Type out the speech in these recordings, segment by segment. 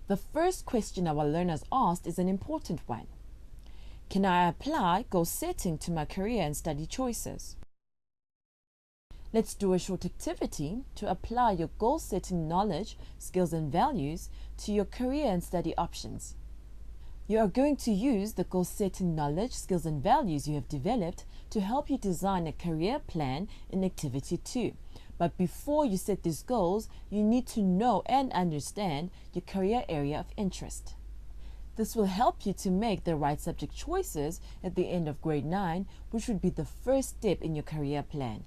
The first question our learners asked is an important one. Can I apply goal setting to my career and study choices? Let's do a short activity to apply your goal setting knowledge, skills and values to your career and study options. You are going to use the goal setting knowledge, skills and values you have developed to help you design a career plan in Activity 2. But before you set these goals, you need to know and understand your career area of interest. This will help you to make the right subject choices at the end of grade 9, which would be the first step in your career plan.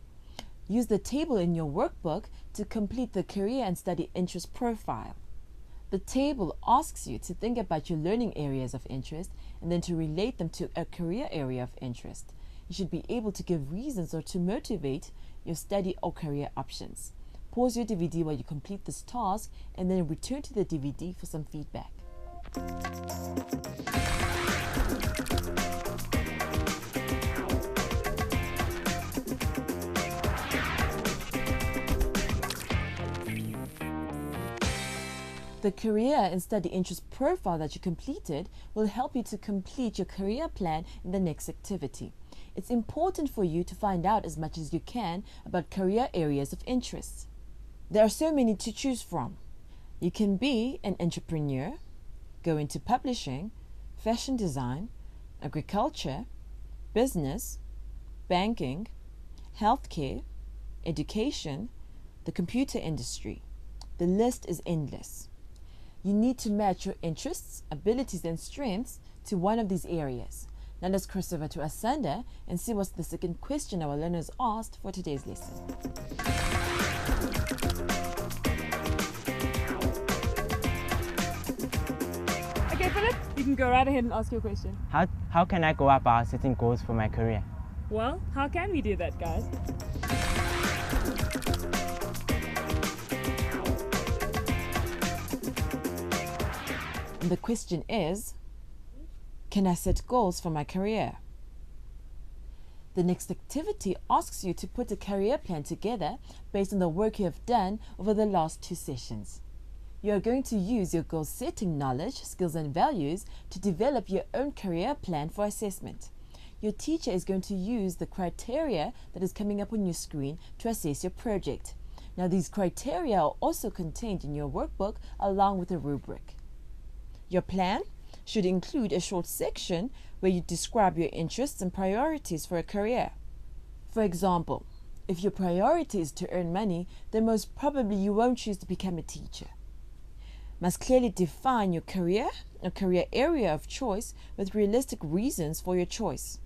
Use the table in your workbook to complete the career and study interest profile. The table asks you to think about your learning areas of interest and then to relate them to a career area of interest. You should be able to give reasons or to motivate your study or career options. Pause your DVD while you complete this task and then return to the DVD for some feedback. The career and study interest profile that you completed will help you to complete your career plan in the next activity. It's important for you to find out as much as you can about career areas of interest. There are so many to choose from. You can be an entrepreneur, go into publishing, fashion design, agriculture, business, banking, healthcare, education, the computer industry. The list is endless. You need to match your interests, abilities, and strengths to one of these areas. Now let's cross over to Asanda and see what's the second question our learners asked for today's lesson. Okay, Philip, you can go right ahead and ask your question. How can I go about setting goals for my career? Well, how can we do that, guys? And the question is, can I set goals for my career? The next activity asks you to put a career plan together based on the work you have done over the last 2 sessions. You are going to use your goal setting knowledge, skills and values to develop your own career plan for assessment. Your teacher is going to use the criteria that is coming up on your screen to assess your project. Now these criteria are also contained in your workbook along with a rubric. Your plan should include a short section where you describe your interests and priorities for a career. For example, if your priority is to earn money, then most probably you won't choose to become a teacher. Must clearly define your career or career area of choice with realistic reasons for your choice.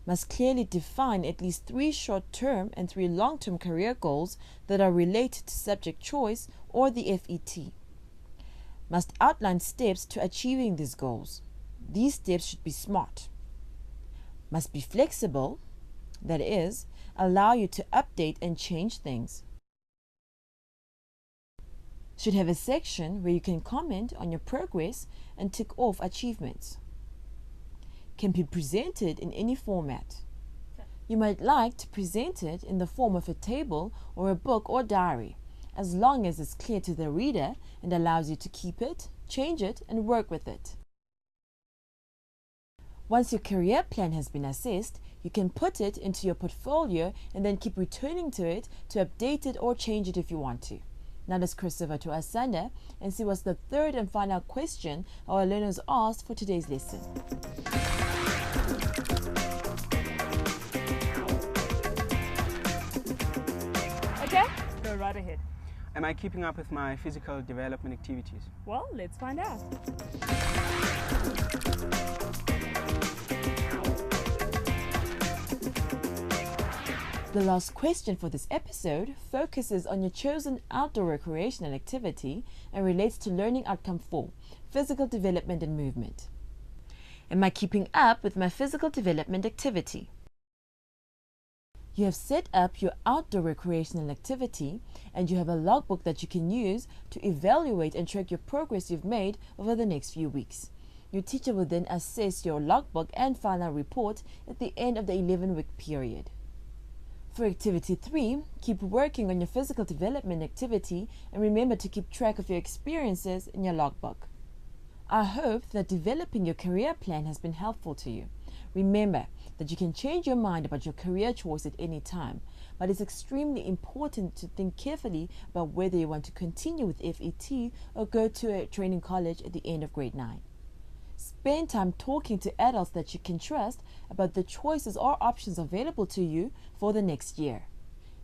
Must clearly define at least 3 short-term and 3 long-term career goals that are related to subject choice or the FET. Must outline steps to achieving these goals. These steps should be SMART. Must be flexible, that is, allow you to update and change things. Should have a section where you can comment on your progress and tick off achievements. Can be presented in any format. You might like to present it in the form of a table or a book or diary, as long as it's clear to the reader and allows you to keep it, change it, and work with it. Once your career plan has been assessed, you can put it into your portfolio and then keep returning to it to update it or change it if you want to. Now let's cross over to Asanda and see what's the third and final question our learners asked for today's lesson. Okay, go right ahead. Am I keeping up with my physical development activities? Well, let's find out. The last question for this episode focuses on your chosen outdoor recreational activity and relates to learning outcome 4, physical development and movement. Am I keeping up with my physical development activity? You have set up your outdoor recreational activity and you have a logbook that you can use to evaluate and track your progress you've made over the next few weeks. Your teacher will then assess your logbook and final report at the end of the 11-week period. For activity 3, keep working on your physical development activity and remember to keep track of your experiences in your logbook. I hope that developing your career plan has been helpful to you. Remember that you can change your mind about your career choice at any time, but it's extremely important to think carefully about whether you want to continue with FET or go to a training college at the end of grade 9. Spend time talking to adults that you can trust about the choices or options available to you for the next year.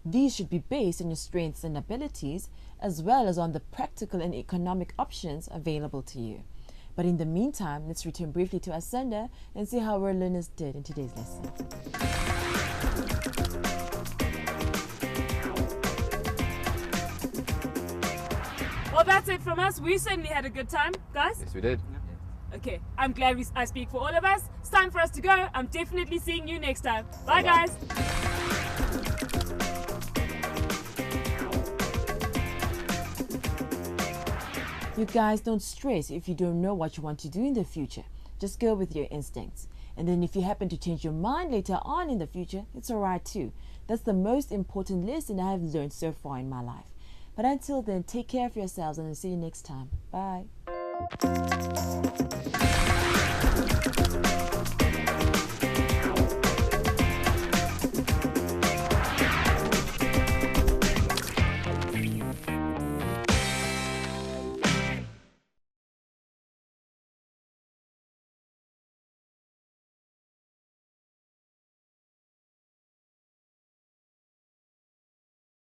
These should be based on your strengths and abilities, as well as on the practical and economic options available to you. But in the meantime, let's return briefly to Asanda and see how our learners did in today's lesson. Well, that's it from us. We certainly had a good time, guys. Yes, we did. Okay, I'm glad I speak for all of us. It's time for us to go. I'm definitely seeing you next time. Bye, guys. You guys, don't stress if you don't know what you want to do in the future. Just go with your instincts. And then if you happen to change your mind later on in the future, it's alright too. That's the most important lesson I have learned so far in my life. But until then, take care of yourselves and I'll see you next time. Bye.